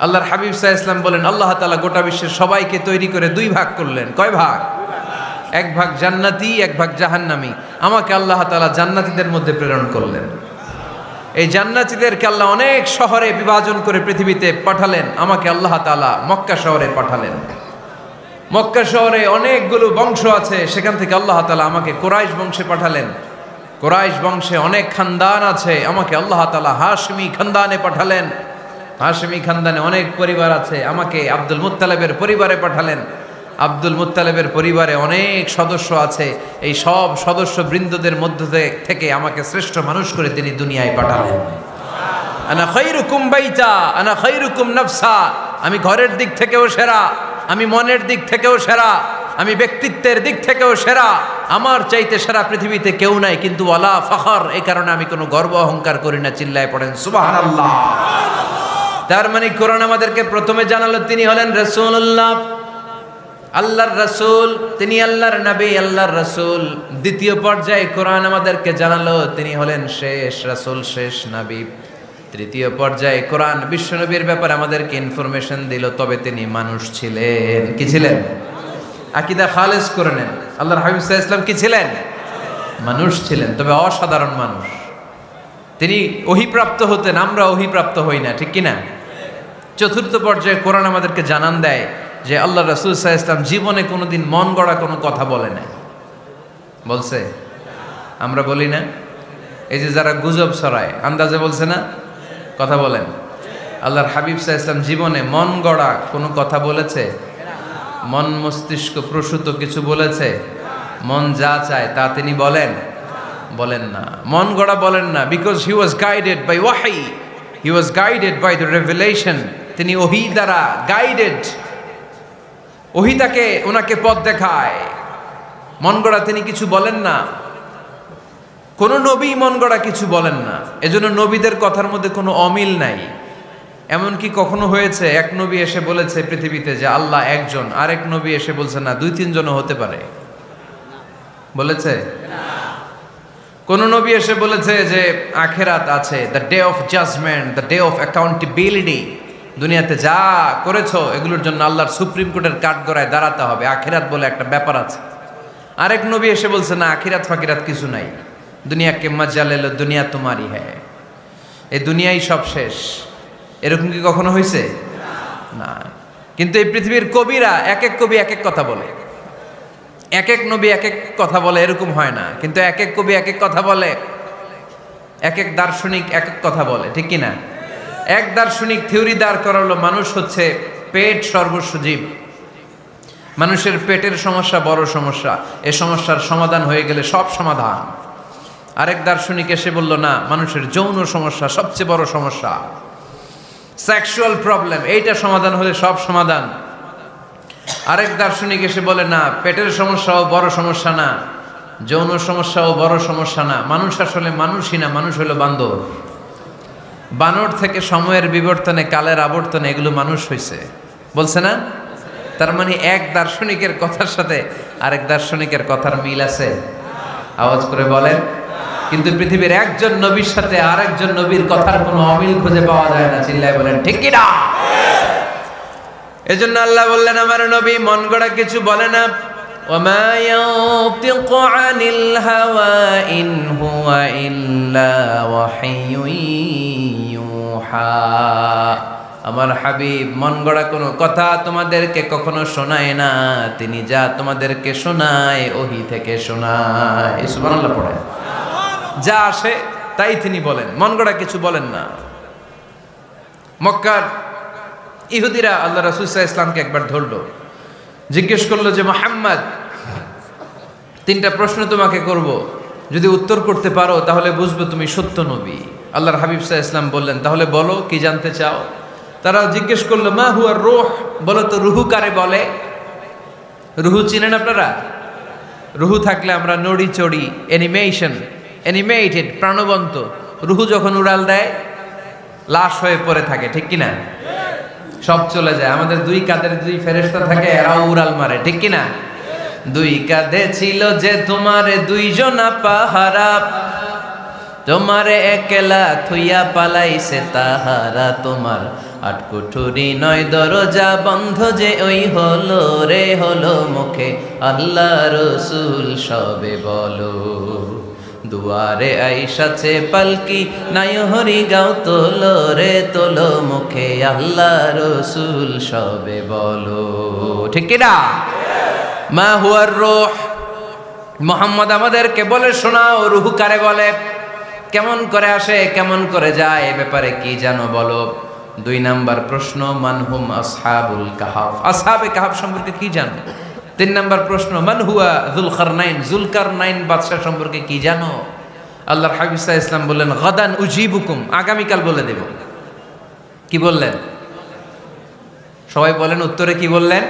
আল্লাহর হাবিব সাল্লাল্লাহু আলাইহি ওয়াসাল্লাম বলেন আল্লাহ তাআলা গোটা বিশ্বের সবাইকে তৈরি করে দুই ভাগ করলেন। কয় ভাগ? এক ভাগ জান্নাতি, এক ভাগ জাহান্নামী। আমাকে আল্লাহ তাআলা জান্নাতীদের মধ্যে প্রেরণ করলেন। এই জান্নাতীদেরকে আল্লাহ অনেক শহরে বিভাজন করে পৃথিবীতে পাঠালেন, আমাকে আল্লাহ তাআলা মক্কা শহরে পাঠালেন। মক্কা শহরে অনেকগুলো বংশ আছে, সেখান থেকে আল্লাহ তাআলা আমাকে কুরাইশ বংশে পাঠালেন। কুরাইশ বংশে অনেক খানদান আছে, আমাকে আল্লাহ তাআলা হাশমি খানদানে পাঠালেন। হাশমি খানদানে অনেক পরিবার আছে, আমাকে আব্দুল মুত্তালিবের পরিবারে পাঠালেন। আব্দুল মুত্তালিবের পরিবারে অনেক সদস্য আছে, এই সব সদস্য বৃন্দদের মধ্য থেকে আমাকে শ্রেষ্ঠ মানুষ করে তিনি দুনিয়ায় পাঠালেন। আনা খায়রুকুম বাইতা আনা খায়রুকুম নাফসা, আমি ঘরের দিক থেকেও সেরা, আমি মনের দিক থেকেও সেরা, আমি ব্যক্তিত্বের দিক থেকেও সেরা, আমার চাইতে সেরা পৃথিবীতে কেউ নাই। কিন্তু ওয়ালা ফখর, এই কারণে আমি কোনো গর্ব অহংকার করি না। চিল্লায় পড়েন সুবহানাল্লাহ। তার মানে কোরআন আমাদেরকে প্রথমে জানালো তিনি হলেন রাসূলুল্লাহ, আল্লাহর রাসূল, তিনি আল্লাহর নবী, আল্লাহর রাসূল। দ্বিতীয় পর্যায়ে কোরআন আমাদেরকে জানালো তিনি হলেন শেষ রাসূল, শেষ নবী। তৃতীয় পর্যায়ে কোরআন বিশ্বনবীর ব্যাপারে আমাদেরকে ইনফরমেশন দিল, তবে তিনি মানুষ ছিলেন। কি ছিলেন? আকীদা খালেস করে নেন, আল্লাহর হাবিব সাল্লাল্লাহু আলাইহি ওয়াসাল্লাম কি ছিলেন? মানুষ ছিলেন, তবে অসাধারণ মানুষ। তিনি ওহীপ্রাপ্ত হতেন, আমরা ওহীপ্রাপ্ত হই না, ঠিক কি না? চতুর্থ পর্যায়ে কোরআন আমাদেরকে জানান দেয় যে আল্লাহ রাসূল সাল্লাল্লাহু আলাইহি ওয়াসাল্লাম জীবনে কোনোদিন মন গড়া কোনো কথা বলে নাই। বলছে? আমরা বলি না? এই যে যারা গুজব ছড়ায়, আন্দাজে বলছে না? কথা বলেন। আল্লাহর হাবিব সাল্লাল্লাহু আলাইহি ওয়াসাল্লাম জীবনে মন গড়া কোনো কথা বলেছে? মন মস্তিষ্ক প্রসূত কিছু বলেছে? মন যা চায় তা তিনি বলেন? বলেন না। মন গড়া বলেন না, because he was guided by ওয়াহি, he was guided by the revelation. তিনি ওহী দ্বারা গাইডেড, ওহী তাকে ওনাকে পথ দেখায়। মন গড়া তিনি কিছু বলেন না, কোন নবী মন গড়া কিছু বলেন না। এজন্য নবীদের কথার মধ্যে কোনো অমিল নাই। এমনকি কখনো হয়েছে এক নবী এসে বলেছে পৃথিবীতে যে আল্লাহ একজন, আরেক নবী এসে বলছে না দুই তিনজনও হতে পারে? বলেছে? কোন নবী এসে বলেছে যে আখিরাত আছে, the day of judgment, the day of accountability, দুনিয়াতে যা করেছো এগুলোর জন্য আল্লাহর সুপ্রিম কোর্টের কাঠগড়ায় দাঁড়াতে হবে, আখিরাত বলে একটা ব্যাপার আছে। আরেক নবী এসে বলছে না আখিরাত ফাকিরাত কিছু নাই, দুনিয়াকে মজা লেলো, দুনিয়া তোমারই হ্যায়, এই দুনিয়াই সব শেষ। এরকম কি কখনো হয়েছে? না। কিন্তু এই পৃথিবীর কবিরা এক এক কবি এক এক কথা বলে, এক এক নবী এক এক কথা বলে, এরকম হয় না। কিন্তু এক এক কবি এক এক কথা বলে, এক এক দার্শনিক এক এক কথা বলে, ঠিক কি না? এক দার্শনিক থিওরি দাঁড় করালো মানুষ হচ্ছে পেট সর্বস্ব জীব, মানুষের পেটের সমস্যা বড় সমস্যা, এ সমস্যার সমাধান হয়ে গেলে সব সমাধান। আরেক দার্শনিক এসে বলল না, মানুষের যৌন সমস্যা সবচেয়ে বড় সমস্যা, সেক্সুয়াল প্রবলেম, এইটা সমাধান হলে সব সমাধান। আরেক দার্শনিক এসে বলে না, পেটের সমস্যাও বড় সমস্যা না, যৌন সমস্যাও বড় সমস্যা না, মানুষ আসলে মানুষই না, মানুষ হলো বান্দর। বানর থেকে সময়ের বিবর্তনে, কালের আবর্তনে এগুলো মানুষ হয়েছে, বলছে না? তার মানে এক দার্শনিকের কথার সাথে আরেক দার্শনিকের কথার মিল আছে? আওয়াজ করে বলেন। কিন্তু পৃথিবীর একজন নবীর সাথে আরেকজন নবীর কথার কোনো অমিল খুঁজে পাওয়া যায় না। চিল্লায় বলেন ঠিক কি না? এজন্য আল্লাহ বললেন আমার নবী মন গড়া কিছু বলে না। ওয়ামা ইয়ানতিকু আনিল হাওয়া ইন হুয়া ইল্লা ওয়াহিয়ুন ইউহা। আমার হাবিব মন গড়া কোনো কথা তোমাদেরকে কখনো শোনায় না, তিনি যা তোমাদেরকে শোনায় ওহী থেকে শোনায়। সুবহানাল্লাহ পড়ে। যা আসে তাই তিনি বলেন, মন গড়া কিছু বলেন না। মক্কার ইহুদিরা আল্লাহ রাসূল সাল্লাল্লাহু আলাইহি ওয়াসাল্লামকে একবার ধরলো, জিজ্ঞেস করলো যে মুহাম্মদ, তিনটা প্রশ্ন তোমাকে করব, যদি উত্তর করতে পারো তাহলে বুঝবো তুমি সত্য নবী। আল্লাহর হাবিব সাল্লাল্লাহু আলাইহি ওয়াসাল্লাম বললেন, তাহলে বলো কি জানতে চাও? তারা জিজ্ঞেস করলো মা হুয়া রূহ, বলো তো রুহু কারে বলে? রুহু চিনেন আপনারা? রুহু থাকলে আমরা নড়ি চড়ি, অ্যানিমেশন, অ্যানিমেটেড, প্রাণবন্ত। রুহু যখন উড়াল দেয় লাশ হয়ে পড়ে থাকে, ঠিক কিনা? সব চলে যায়। আমাদের দুই কাঁধের দুই ফেরেশতা থাকে, এরাও উড়াল মারে, ঠিক কিনা? দুই কাঁধে ছিল যে তোমার দুইজনা পাহারা, তোমারে একলা থুইয়া পালাইছে তাহারা, তোমার আটকুঠুরি নয় দরজা বন্ধ যে ওই হলো রে হলো মুখে আল্লাহ রসুল সবে বলো। দুয়ারে আইসাছে পালকি নাই হরি গাও তোলো রে তোলো মুখে আল্লাহ রসুল সবে বলো। ঠিক কিনা? মা হুয়ার রূহ, মুহাম্মদ আমাদেরকে বলে শোনাও রূহ কারে বলে, কেমন করে আসে, কেমন করে যায়, এ ব্যাপারে কি জানো বলো। 2 নাম্বার প্রশ্ন, মানহুম আসহাবুল কাহাফ, আসহাবে কাহাফ সম্পর্কে কি জানো। 3 নাম্বার প্রশ্ন, মান হুয়া যুলকারনাইন, যুলকারনাইন বাদশা সম্পর্কে কি জানো। আল্লাহর হাবিব সাল্লাল্লাহু আলাইহি ওয়াসাল্লাম বললেন গাদান উজিবুকুম, আগামীকাল বলে দেব। কি বললেন? সবাই বলেন উত্তরে কি বললেন?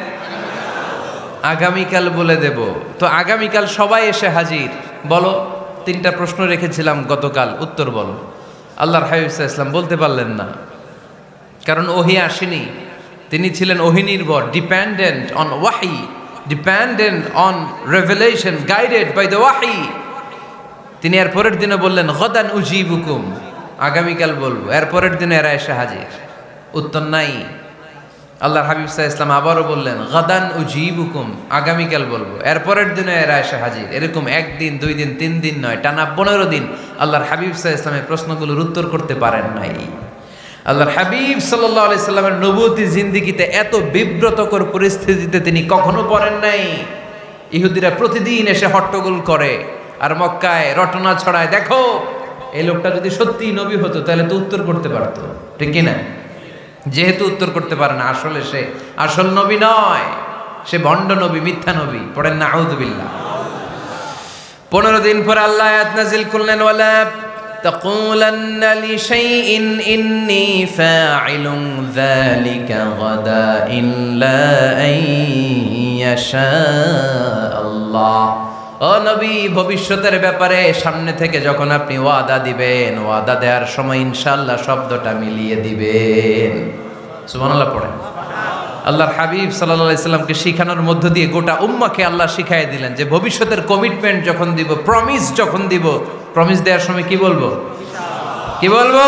আগামীকাল বলে দেব। তো আগামীকাল সবাই এসে হাজির। বলো, 3টা প্রশ্ন রেখেছিলাম গতকাল, উত্তর বলো। আল্লাহর হাবিব সাল্লাল্লাহু আলাইহি ওয়াসাল্লাম বলতে পারলেন না, কারণ ওহী আসেনি। তিনি ছিলেন ওহী নির্ভর, ডিপেন্ডেন্ট অন ওয়াহি, dependent on revelation, guided by the ওয়াহি। তিনি এর পরের দিনে বললেন গাদান উজিবুকুম, আগামীকাল বলবো। এর পরের দিনে এরা এসে হাজির, উত্তর নাই। আল্লাহর হাবিব সাল্লাল্লাহু আলাইহি ওয়াসাল্লাম আবারও বললেন গাদান উজিবুকুম, আগামীকাল বলবো। এর পরের দিনে এরা এসে হাজির। এরকম 1 দিন 2 দিন 3 দিন নয়, টানা 15 দিন আল্লাহর হাবিব সাল্লাল্লাহু আলাইহি ওয়াসাল্লামের প্রশ্নগুলোর উত্তর করতে পারেন নাই। আল্লাহর হাবিব সাল্লাল্লাহু আলাইহি সাল্লামের নবুয়তি জিন্দেগিতে এত বিব্রতকর পরিস্থিতিতে তিনি কখনো পড়েন নাই। ইহুদিরা প্রতিদিন এসে হট্টগোল করে আর মক্কায় রটনা ছড়ায়, দেখো এই লোকটা যদি সত্যিই নবী হতো তাহলে তো উত্তর করতে পারতো, ঠিক কি না? যেহেতু উত্তর করতে পারে না, আসলে সে আসল নবী নয়, সে ভণ্ড নবী, মিথ্যা নবী। পড়েন না আউযুবিল্লাহ। 15 দিন পর আল্লাহ আয়াত নাযিল করলেন ওয়ালা তাকুলান্না লিশাইইন ইন্নী ফাইলুন যালিকা গাদা ইল্লা আইয়াশা আল্লাহ। ও নবী, ভবিষ্যতের ব্যাপারে সামনে থেকে যখন আপনি ওয়াদা দিবেন, ওয়াদা দেওয়ার সময় ইনশাআল্লাহ শব্দটা মিলিয়ে দিবেন। সুবহানাল্লাহ পড়েন। আল্লাহর হাবিব সাল্লাল্লাহু আলাইহি সাল্লামকে শিখানোর মধ্য দিয়ে গোটা উম্মাহকে আল্লাহ শিখাই দিলেন যে ভবিষ্যতের কমিটমেন্ট যখন দিব, প্রমিস যখন দিব, প্রমিস দেওয়ার সময় কি বলবো? কি বলবো?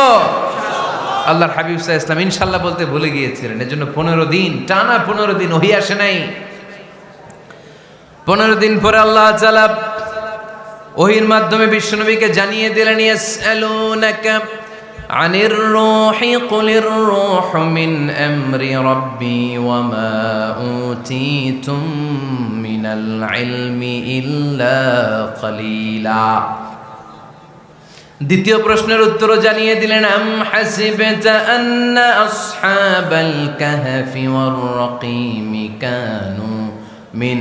আল্লাহর হাবিব সাল্লাল্লাহু আলাইহি সাল্লাম ইনশাআল্লাহ বলতে ভুলে গিয়েছিলেন। এজন্য 15 দিন, টানা 15 দিন ওহী আসে নাই। 15 দিন পরে আল্লাহ তাআলা ওহীর মাধ্যমে বিশ্বনবীকে জানিয়ে দিলেন ইয়াসআলুনাকা আনির রূহি কুলির রূহু মিন আমরি রাব্বি ওয়া মা উতীতুম মিনাল ইলমি ইল্লা কলিলা। দ্বিতীয় প্রশ্নের উত্তরও জানিয়ে দিলেন আম হাসিবতা আন্না আসহাবাল কাহফি ওয়ার রাকিমি কানু মিন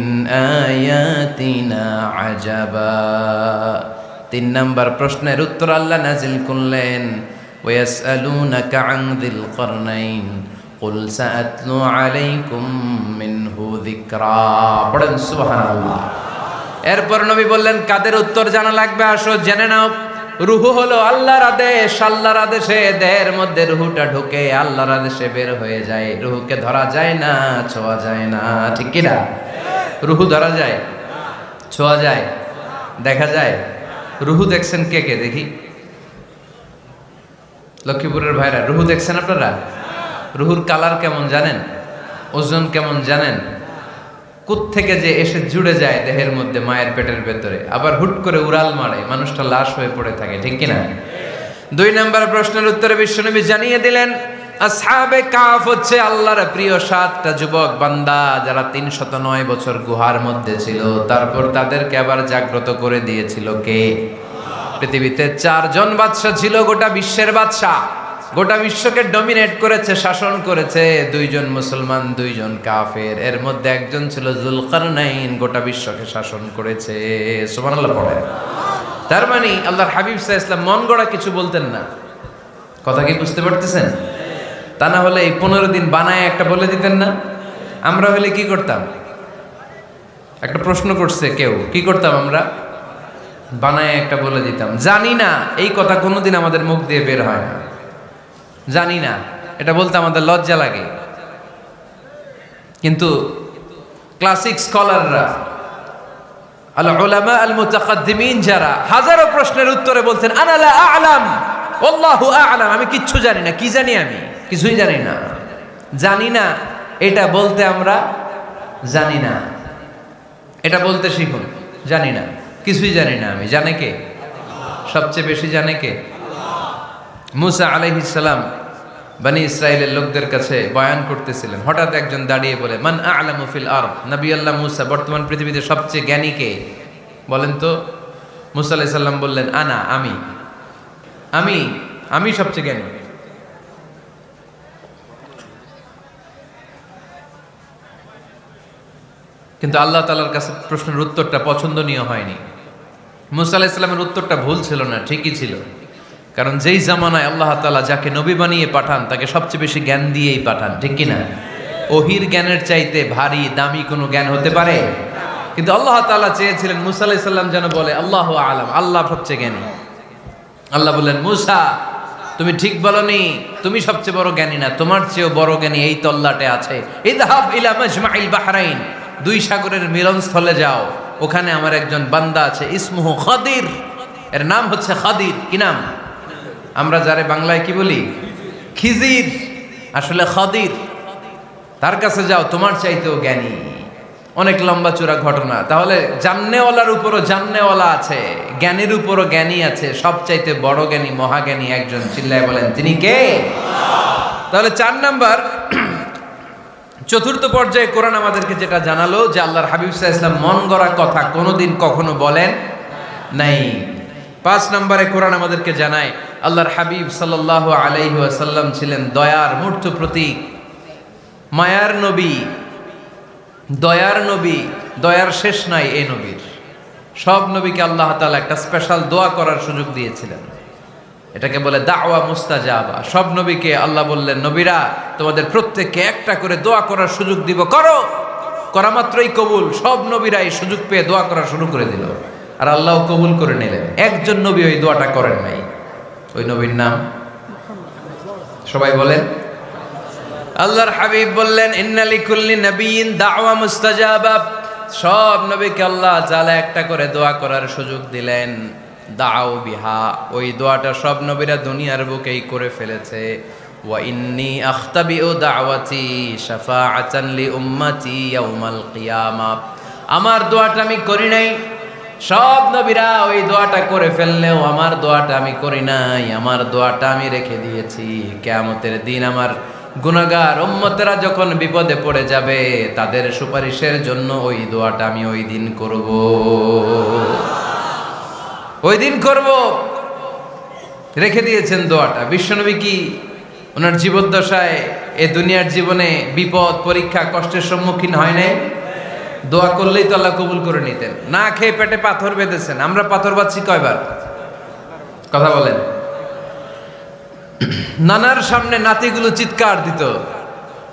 আয়াতিনা আজাবা। 3 নাম্বার প্রশ্নের উত্তর আল্লাহ নাজিল করলেন ওয়াসআলুনাকা আন যিল করনাইন কুল সাআতলু আলাইকুম মিনহু যিকরা। পড়েন সুবহানাল্লাহ। এরপর নবী বললেন কাদের উত্তর জানা লাগবে, আসো জেনে নাও। রূহ হলো আল্লাহর আদেশ, আল্লাহর আদেশে দেহের মধ্যে রূহটা ঢুকে আল্লাহর আদেশে বের হয়ে যায়। রূহকে ধরা যায় না, ছোঁয়া যায় না, ঠিক কি না? রূহ ধরা যায়, ছোঁয়া যায়, দেখা যায়। রূহ দেখছেন কে কে? দেখি লক্ষ্মীপুরের ভাইরা, রূহ দেখছেন আপনারা? রূহুর কালার কেমন জানেন? ওজন কেমন জানেন? কোত্থেকে যে এসে জুড়ে যায় দেহের মধ্যে, মায়ের পেটের ভেতরে, আবার হুট করে উড়াল মারে, মানুষটা লাশ হয়ে পড়ে থাকে, ঠিক কিনা? 2 নম্বর প্রশ্নের উত্তরে বিশ্বনবী জানিয়ে দিলেন আসহাবে কাহফ হচ্ছে আল্লাহর প্রিয় 7টা যুবক বান্দা যারা 309 বছর গুহার মধ্যে ছিল। তারপর তাদেরকে আবার জাগ্রত করে দিয়েছিল কে? পৃথিবীতে 4 জন বাদশা ছিল, গোটা বিশ্বের বাদশা, গোটা বিশ্বকে ডমিনেট করেছে, শাসন করেছে। 2 জন মুসলমান, 2 জন কাফের। এর মধ্যে একজন ছিল যুলকারনাইন, গোটা বিশ্বকে শাসন করেছে। সুবহানাল্লাহ পড়ে। তার মানে আল্লাহর হাবিব সাল্লাল্লাহু আলাইহি ওয়াসাল্লাম মন গড়া কিছু বলতেন না। কথা কি বুঝতে পারতেছেন? তা না হলে এই 15 দিন বানায় একটা বলে দিতেন না? আমরা হলে কি করতাম? একটা প্রশ্ন করছে কেউ, কি করতাম আমরা? বানায় একটা বলে দিতাম। জানি না, এই কথা কোনোদিন আমাদের মুখ দিয়ে বের হয় না। জানি না, এটা বলতে আমাদের লজ্জা লাগে। কিন্তু ক্লাসিক স্কলাররা আল উলামা আল মুতাকাদ্দিমিন যারা হাজারো প্রশ্নের উত্তরে বলছেন আনা লা আ'লাম আল্লাহু আ'লাম, আমি কিচ্ছু জানি না। কি জানি? আমি কিছুই জানি না। জানি না এটা বলতে আমরা জানি না, এটা বলতে শিখুন। জানি না, কিছুই জানি না আমি। জানে কে? সবচেয়ে বেশি জানে কে? মুসা আলাইহিস সালাম বনি ইসরাইলের লোকদের কাছে বয়ান করতেছিলেন। হঠাৎ একজন দাঁড়িয়ে বলে, মান আ'লামু ফিল আরদ, নবী আল্লাহ মুসা, বর্তমান পৃথিবীতে সবচেয়ে জ্ঞানী কে বলেন তো? মুসা আলাইহিস সালাম বললেন, আনা, আমি আমি আমি সবচেয়ে জ্ঞানী। কিন্তু আল্লাহ তাআলার কাছে প্রশ্নের উত্তরটা পছন্দনীয় হয়নি। মুসা আলাইহিস সালামের উত্তরটা ভুল ছিল না, ঠিকই ছিল। কারণ যেই জামানায় আল্লাহ তাআলা যাকে নবী বানিয়ে পাঠান তাকে সবচেয়ে বেশি জ্ঞান দিয়েই পাঠান, ঠিক কি না? ওহির জ্ঞানের চাইতে ভারী দামি কোনো জ্ঞান হতে পারে? কিন্তু আল্লাহ তাআলা চেয়েছিলেন মুসা আলাইহিস সালাম যেন বলে আল্লাহু আ'লাম, আল্লাহ সবচেয়ে জ্ঞানী। আল্লাহ বললেন, মুসা তুমি ঠিক বলনি, তুমি সবচেয়ে বড় জ্ঞানী না, তোমার চেয়েও বড় জ্ঞানী এই তল্লাটে আছে। ইযহাব ইলা মাজমাইল বাহরাইন, দুই সাগরের মিলনস্থলে যাও, ওখানে আমার একজন বান্দা আছে, ইসমুহু খাদির, এর নাম হচ্ছে খাদির। কি নাম? আমরা যারে বাংলায় কি বলি? খিজির, আসলে খাদির। তার কাছে যাও, তোমার চাইতেও জ্ঞানী। অনেক লম্বা চূড়া ঘটনা। তাহলে জান্নেওয়ালার উপরও জান্নেওয়ালা আছে, জ্ঞানীর উপরও জ্ঞানী আছে। সবচাইতে বড় জ্ঞানী, মহাজ্ঞানী একজন, চিল্লায় বলেন তিনি কে? তাহলে 4 নাম্বার, চতুর্থ পর্যায়ে কোরআন আমাদেরকে যেটা জানালো যে আল্লাহর হাবিব সাল্লাল্লাহু আলাইহি ওয়াসাল্লাম মন গড়া কথা কোনোদিন কখনো বলেন নাই। 5 নম্বরে কোরআন আমাদেরকে জানায় আল্লাহর হাবিব সাল্লাল্লাহু আলাইহি ওয়াসাল্লাম ছিলেন দয়ার মূর্ত প্রতীক, মায়ার নবী, দয়ার নবী। দয়ার শেষ নাই এই নবীর। সব নবীকে আল্লাহ তাআলা একটা স্পেশাল দোয়া করার সুযোগ দিয়েছিলেন, এটাকে বলে দাওয়া মুস্তাজাবা। সব নবীকে আল্লাহ বললেন, নবীরা তোমাদের প্রত্যেককে একটা করে দোয়া করার সুযোগ দিব, করো। করা মাত্রই কবুল। সব নবীরা এই সুযোগ পেয়ে দোয়া করা শুরু করে দিল, আর আল্লাহ কবুল করে নিলেন। একজন নবী ওই দোয়াটা করেন নাই। ওই নবীর নাম সবাই বলেন। আল্লাহর হাবিব বললেন, ইন্না লিকুল্লি নাবিয়্যিন দাওয়া মুস্তাজাবা। সব নবীকে আল্লাহ তাআলা একটা করে দোয়া করার সুযোগ দিলেন। দাও বিহা, ওই দোয়াটা সব নবীরা দুনিয়ার বুকেই করে ফেলেছে। ওয়া ইন্নী আখতাবিউ দাওয়াতি শাফাআতান লি উম্মতি ইয়াউমাল কিয়ামা। আমার দোয়াটা আমি করি নাই, সব নবীরা ওই দোয়াটা করে ফেললেও আমার দোয়াটা আমি করি নাই। আমার দোয়াটা আমি রেখে দিয়েছি কিয়ামতের দিন। আমার গুনাহগার উম্মতেরা যখন বিপদে পড়ে যাবে তাদের সুপারিশের জন্য ওই দোয়াটা আমি ওই দিন করব, ওই দিন করব। রেখে দিয়েছেন দোয়াটা। বিশ্বনবী কি ওনার জীবদ্দশায় এ দুনিয়ার জীবনে বিপদ, পরীক্ষা, কষ্টের সম্মুখীন হয় নাই? দোয়া করলেই তো আল্লাহ কবুল করে নিতেন। না খেয়ে পেটে পাথর বেঁধেছেন। আমরা পাথর বাঁধছি কয়বার? কথা বলেন। নানার সামনে নাতিগুলো চিৎকার দিত।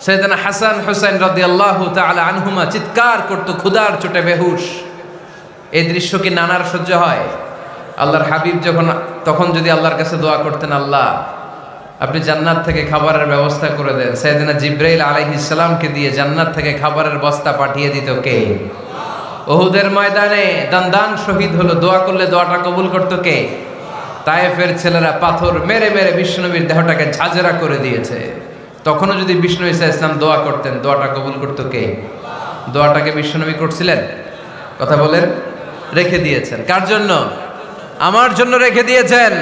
সাইয়েদনা হাসান হুসাইন রাদিয়াল্লাহু তাআলা আনহুমা চিৎকার করত, ক্ষুধার চোটে বেহুশ। এই দৃশ্য কি নানার সহ্য হয়? আল্লাহর হাবিব তখন যদি আল্লাহর কাছে দোয়া করতেন, আল্লাহ আপনি জান্নাত থেকে খাবারের ব্যবস্থা করে দেন, সাইয়েদনা জিবরাইল আলাইহিস সালামকে দিয়ে জান্নাত থেকে খাবারের বস্তা পাঠিয়ে দিত কে? উহুদের ময়দানে দান শহীদ হলো, দোয়া করলে দোয়াটা কবুল করতো কে? তায়েফের ছেলেরা পাথর মেরে মেরে বিষ্ণুনবীর দেহটাকে ঝাঁঝরা করে দিয়েছে। তখনও যদি বিষ্ণু ঈসা ইসলাম দোয়া করতেন, দোয়াটা কবুল করতো কে? দোয়াটাকে বিষ্ণুনবী করছিলেন? কথা বলেন। রেখে দিয়েছেন। কার জন্য? আমার জন্য রেখে দিয়েছেন,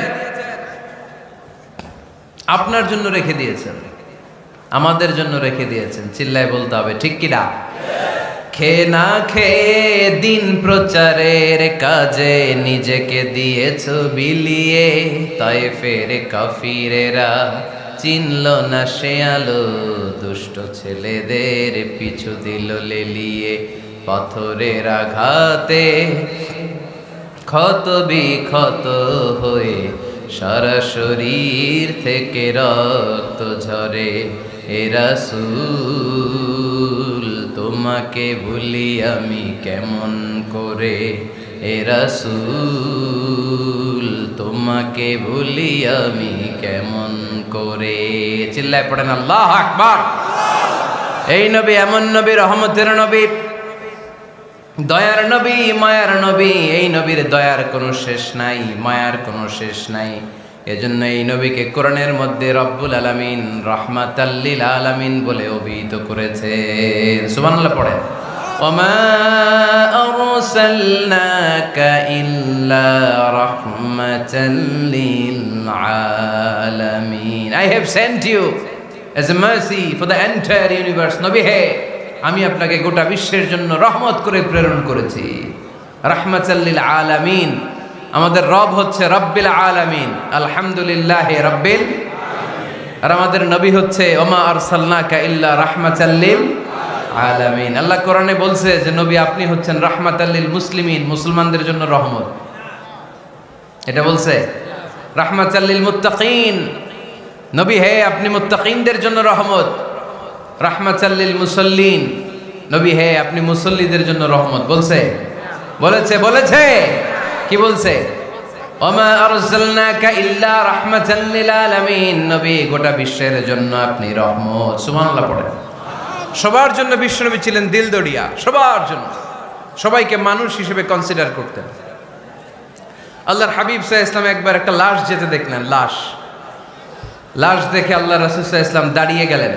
আপনার জন্য রেখে দিয়েছেন, আমাদের জন্য রেখে দিয়েছেন। চিল্লায় বলতে হবে ঠিক কিনা? খেয়ে না খেয়ে দিন প্রচারের কাজে নিজেকে দিয়েছ বিলিয়ে। তায়েফের কাফিরেরা চিনল না সে আলো, দুষ্ট ছেলেদের পিছু দিল লেলিয়ে। পাথরের আঘাতে ক্ষত বিক্ষত হয়ে সারা শরীর থেকে রক্ত ঝরে। এ রাসূল তোমাকে ভুলি আমি কেমন করে? এ রাসূল তোমাকে ভুলি আমি কেমন করে? চিল্লায় পড়েন আল্লাহু আকবার। এই নবী এমন নবী, রহমতের নবী, দয়ার নবী, মায়ার নবী, এই নবীর দয়ার কোনো শেষ নাই, মায়ার কোনো শেষ নাই। এজন্য এই নবীকে কোরআনের মধ্যে রব্বুল আলামিন রাহমাতাল লিল আলামিন বলে অভিহিত করেছে। সুবহানাল্লাহ পড়েন। ওমা আরসালনাকা ইল্লা রাহমাতাল লিল আলামিন। I have sent you as a mercy for the entire universe. নবী হে, আমি আপনাকে গোটা বিশ্বের জন্য রহমত করে প্রেরণ করেছি। রাহমাতাল লিল আলামিন। আমাদের রব হচ্ছে রব্বিল আলামিন, আলহামদুলিল্লাহ রব্বিল। আর আমাদের নবী হচ্ছে ওমা আরসালনাকা ইল্লা রাহমাতাল লিল আলামিন। আল্লাহ কোরআনে বলছে যে নবী আপনি হচ্ছেন রাহমাতাল লিল মুসলিমিন, মুসলমানদের জন্য রহমত। এটা বলছে রাহমাতাল লিল মুত্তাকিন। নবী হে, আপনি মুত্তাকিনদের জন্য রহমত। রাহমাতাল লিল মুসাল্লিন। নবী হে, আপনি মুসল্লিদের জন্য রহমত। বলছে বলেছে কি বলছে? ওমা আরসালনাকা ইল্লা রাহমাতাল লিল আলামিন। নবী, গোটা বিশ্বের জন্য আপনি রহমত। সুবহানাল্লাহ পড়েন। সবার জন্য বিশ্বনবী ছিলেন দিলদরিয়া, সবার জন্য, সবাইকে মানুষ হিসেবে কনসিডার করতেন। আল্লাহর হাবিব সাল্লাল্লাহু আলাইহি ওয়াসাল্লাম একবার একটা লাশ যেতে দেখলেন। লাশ দেখে আল্লাহ রাসূল সাল্লাল্লাহু আলাইহি ওয়াসাল্লাম দাঁড়িয়ে গেলেন।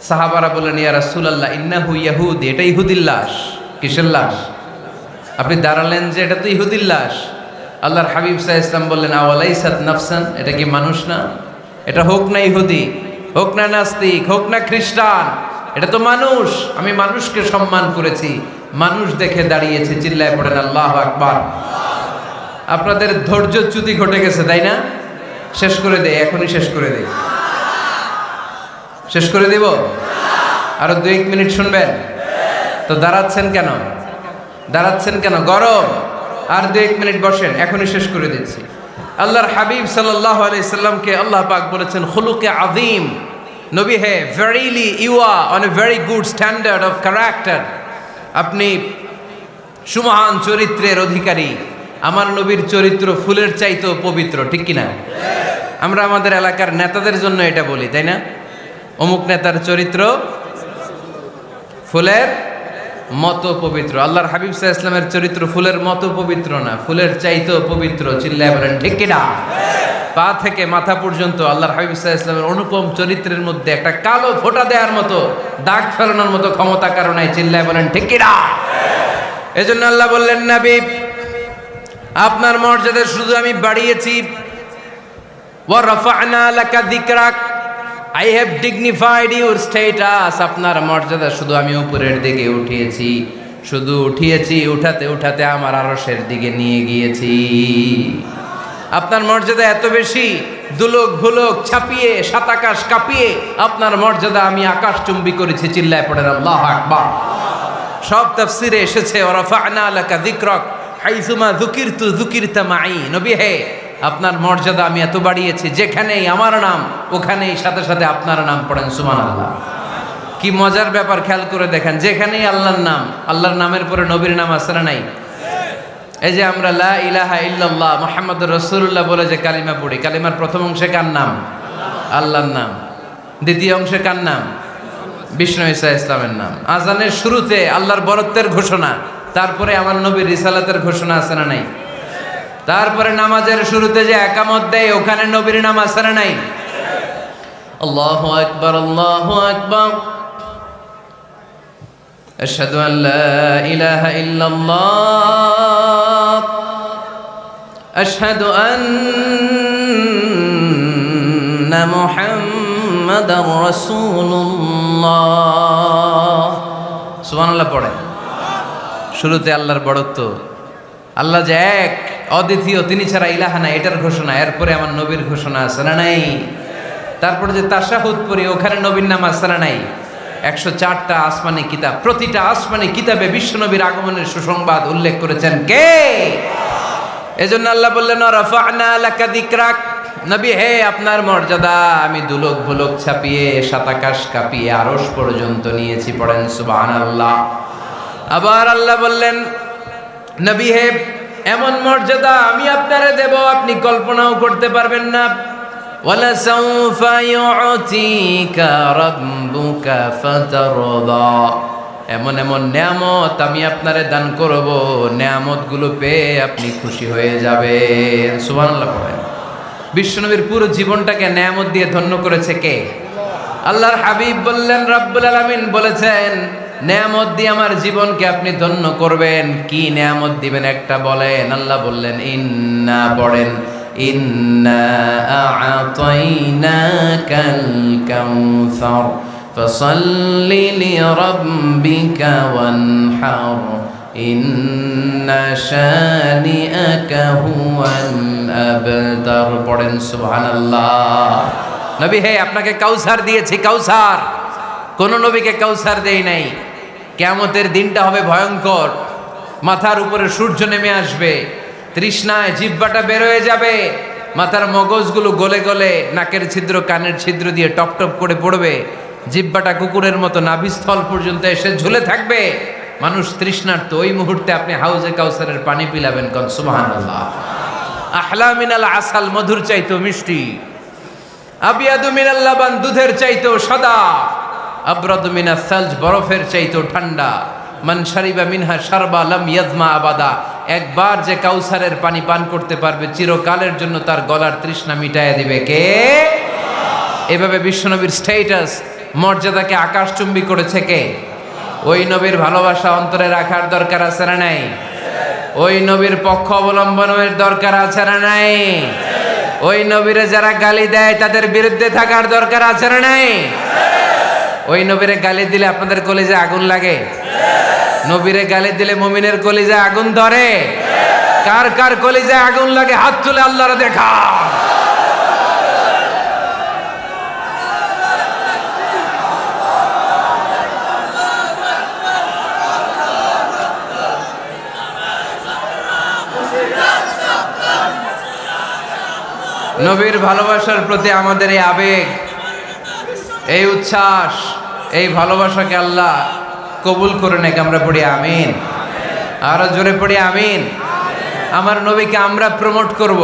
সাহাবারা বললেন, ইয়া রাসূলুল্লাহ, ইন্নাহু ইয়াহুদি। এটা ইহুদির লাশ। কিসের লাশ? আপনি দাঁড়ালেন যে এটা তো ইহুদির লাশ। আল্লাহর হাবিব সাল্লাল্লাহু আলাইহি ওয়াসাল্লাম বললেন, আওয়ালাইসাত নাফসান। এটা কি মানুষ না? এটা হোক না ইহুদি, হোক না নাস্তিক, হোক না খ্রিস্টান, এটা তো মানুষ। আমি মানুষকে সম্মান করেছি, মানুষ দেখে দাঁড়িয়েছে। চিল্লায় পড়েন আল্লাহু আকবার। আপনাদের ধৈর্যচ্যুতি ঘটে গেছে, তাই না? শেষ করে দেই, এখনই শেষ করে দেই। শেষ করে দেব? আরো 2-1 মিনিট শুনবেন তো? দাঁড়াচ্ছেন কেন? গরম। আর 2-1 মিনিট বসেন, এখনই শেষ করে দিচ্ছি। আল্লাহর হাবিব সাল্লাল্লাহু আলাইহি সাল্লামকে আল্লাহ পাক বলেছেন খুলুকে আযীম। নবী হে, verily you are on a very good standard of character. আপনি সুমহান চরিত্রের অধিকারী। আমার নবীর চরিত্র ফুলের চাইতেও পবিত্র, ঠিক কিনা? আমরা আমাদের এলাকার নেতাদের জন্য এটা বলি, তাই না? অমুক নেতার চরিত্র ফুলের মতো পবিত্র। আল্লাহর হাবিব সাল্লাল্লাহু আলাইহি ওয়াসাল্লামের চরিত্র ফুলের মতো পবিত্র না, ফুলের চাইতেও পবিত্র। চিল্লায় বলেন ঠিক কিনা? পা থেকে মাথা পর্যন্ত আল্লাহর হাবিব সাল্লাল্লাহু আলাইহি ওয়াসাল্লামের অনুপম চরিত্রের মধ্যে একটা কালো ফোঁটা দেওয়ার মতো, দাগ ফেলানোর মতো ক্ষমতা কারণ নাই। চিল্লায় বলেন ঠিক কিনা? এজন্য আল্লাহ বললেন, নবী, আপনার মর্যাদা শুধু আমি বাড়িয়েছি। ওয়া রাফা'না লাকা যিকরাক। I have dignified your status. আপনার মর্যাদা শুধু আমি উপরের দিকে উঠিয়েছি, শুধু উঠিয়েছি, উঠাতে উঠাতে আমার আরশের দিকে নিয়ে গিয়েছি। আপনার মর্যাদা এত বেশি, দুলোক ভুলোক ছাপিয়ে, সাত আকাশ কাঁপিয়ে আপনার মর্যাদা আমি আকাশচুম্বী করেছি। চিল্লায় পড়েন আল্লাহু আকবার। সব তাফসিরে এসেছে ওয়া রাফা'না লাকা যিকরাক হাইসুমা যুকিরতু যুকিরতা মাই। নবী হে, আপনার মর্যাদা আমি এত বাড়িয়েছি, যেখানেই আমার নাম ওখানেই সাথে সাথে আপনার নাম। পড়েন সুবহানাল্লাহ। কি মজার ব্যাপার, খেয়াল করে দেখেন। যেখানেই আল্লাহর নাম, আল্লাহর নামের পরে নবীর নাম আছে না নাই? এই যে আমরা লা ইলাহা ইল্লাল্লাহ মুহাম্মাদুর রাসূলুল্লাহ বলে যে কালিমা পড়ি, কালিমার প্রথম অংশে কার নাম? আল্লাহর নাম। দ্বিতীয় অংশে কার নাম? বিষ্ণু ঈসা ইসলামের নাম। আজানের শুরুতে আল্লাহর বরত্বের ঘোষণা, তারপরে আমার নবীর রিসালাতের ঘোষণা আছে না নাই? তারপরে নামাজের শুরুতে যে একামত দেয়, ওখানে নবীর নাম আছে না নাই? আল্লাহু আকবার, আল্লাহু আকবার। আশহাদু আল লা ইলাহা ইল্লাল্লাহ, আশহাদু আন্না মুহাম্মাদার রাসূলুল্লাহ। সুবহানাল্লাহ পড়েন। শুরুতে আল্লাহর বড়ত্ব, আল্লাহ যে এক, অদ্বিতীয়, তিনি ছাড়া ইলাহা নাই, এটার ঘোষণা। এরপরে আমার নবীর ঘোষণা আছে না নাই? তারপরে যে তাশাহুদ পড়ি, ওখানে নবীর নাম আছে না নাই? 104টা আসমানি কিতাব, প্রতিটা আসমানি কিতাবে বিশ্বনবীর আগমনের সুসংবাদ উল্লেখ করেছেন কে? এজন্য আল্লাহ বললেন রাফা'না লাকা যিকরাক। নবী হে, আপনার মর্যাদা আমি দুলোক ভুলোক ছাপিয়ে, সাত আকাশ কাঁপিয়ে আরশ পর্যন্ত নিয়েছি। পড়েন সুবহানাল্লাহ। আবার আল্লাহ বললেন, নবী হে, এমন মর্যাদা আমি আপনারে দেব আপনি কল্পনাও করতে পারবেন না। ওয়ালা সাউফা ইউতিকা রাব্বুকা ফাতারদা। এমন এমন নেয়ামত আমি আপনারে দান করব, নেয়ামতগুলো পেয়ে আপনি খুশি হয়ে যাবেন। সুবহানাল্লাহ পড়েন। বিশ্বনবীর পুরো জীবনটাকে নেয়ামত দিয়ে ধন্য করেছে কে? আল্লাহর হাবিব বললেন, রব্বুল আলামিন বলেছেন নেয়ামত দিয়ে আমার জীবনকে আপনি ধন্য করবেন। কি নেয়ামত দিবেন একটা বলেন। আল্লাহ বললেন ইন্না, পড়েন, ইন্না আ'তাইনাকাল কাউসার ফাসাল্লি লিরাব্বিকা ওয়ানহার ইন্না শানিআকা হুয়াল আবতার। পড়েন সুবহানাল্লাহ। নবী হে, আপনাকে কাউসার দিয়েছি, কাউসার। কোন নবীকে কাউসার দেই নাই। কিয়ামতের দিনটা হবে ভয়ঙ্কর। মাথার উপরে সূর্য নেমে আসবে, তৃষ্ণায় জিহ্বাটা বের হয়ে যাবে, মাথার মগজগুলো গলে গলে নাকের ছিদ্র কানের ছিদ্র দিয়ে টপ টপ করে পড়বে, জিহ্বাটা কুকুরের মতো নাভিস্থল পর্যন্ত এসে ঝুলে থাকবে। মানুষ তৃষ্ণার্ত। ওই মুহূর্তে আপনি হাউজে কাউসারের পানি পিলাবেন। কোন সুবহানাল্লাহ। আহলা মিনাল আসাল, মধুর চাইতো মিষ্টি। আবিয়াদু মিনাল লাবান, দুধের চাইতো সাদা। আবরাদু মিনাস সালজ, বরফের চাইতো ঠান্ডা। মান শারিবা মিনহা শারবা লাম ইয়াজমা আবাদা, একবার যে কাউসারের পানি পান করতে পারবে চিরকালের জন্য তার গলার তৃষ্ণা মিটাইয়া দিবে কে? এভাবে বিশ্বনবীর স্ট্যাটাস, মর্যাদাকে আকাশচুম্বী করেছে কে? ওই নবীর ভালোবাসা অন্তরে রাখার দরকার আছে না নাই? ওই নবীর পক্ষ অবলম্বনের দরকার আছে না নাই? ওই নবীরে যারা গালি দেয় তাদের বিরুদ্ধে থাকার দরকার আছে না নাই? ওই নবীরে গালি দিলে আপনাদের কলিজায় আগুন লাগে? নবীরে গালি দিলে মুমিনের কলিজায় আগুন ধরে? কার কার কলিজায় আগুন লাগে হাত তুলে আল্লাহরে দেখা। নবীর ভালোবাসার প্রতি আমাদের এই আবেগ, এই উচ্ছ্বাস, এই ভালোবাসাকে আল্লাহ কবুল করে নেক। আমরা পড়ি আমিন। আরো জোরে পড়ি আমিন। আমার নবীকে আমরা প্রমোট করব,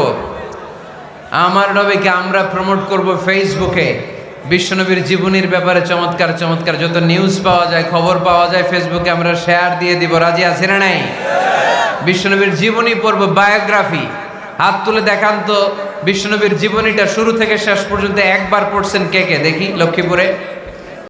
আমার নবীকে আমরা প্রমোট করব ফেসবুকে। বিশ্বনবীর জীবনীর ব্যাপারে চমৎকার চমৎকার যত নিউজ পাওয়া যায়, খবর পাওয়া যায়, ফেসবুকে আমরা শেয়ার দিয়ে দিব। রাজি আছি না নাই? বিশ্বনবীর জীবনী পড়ব, বায়োগ্রাফি। হাত তুলে দেখান তো বিশ্বনবীর জীবনীটা শুরু থেকে শেষ পর্যন্ত একবার পড়ছেন কে কে, দেখি লক্ষ্মীপুরে।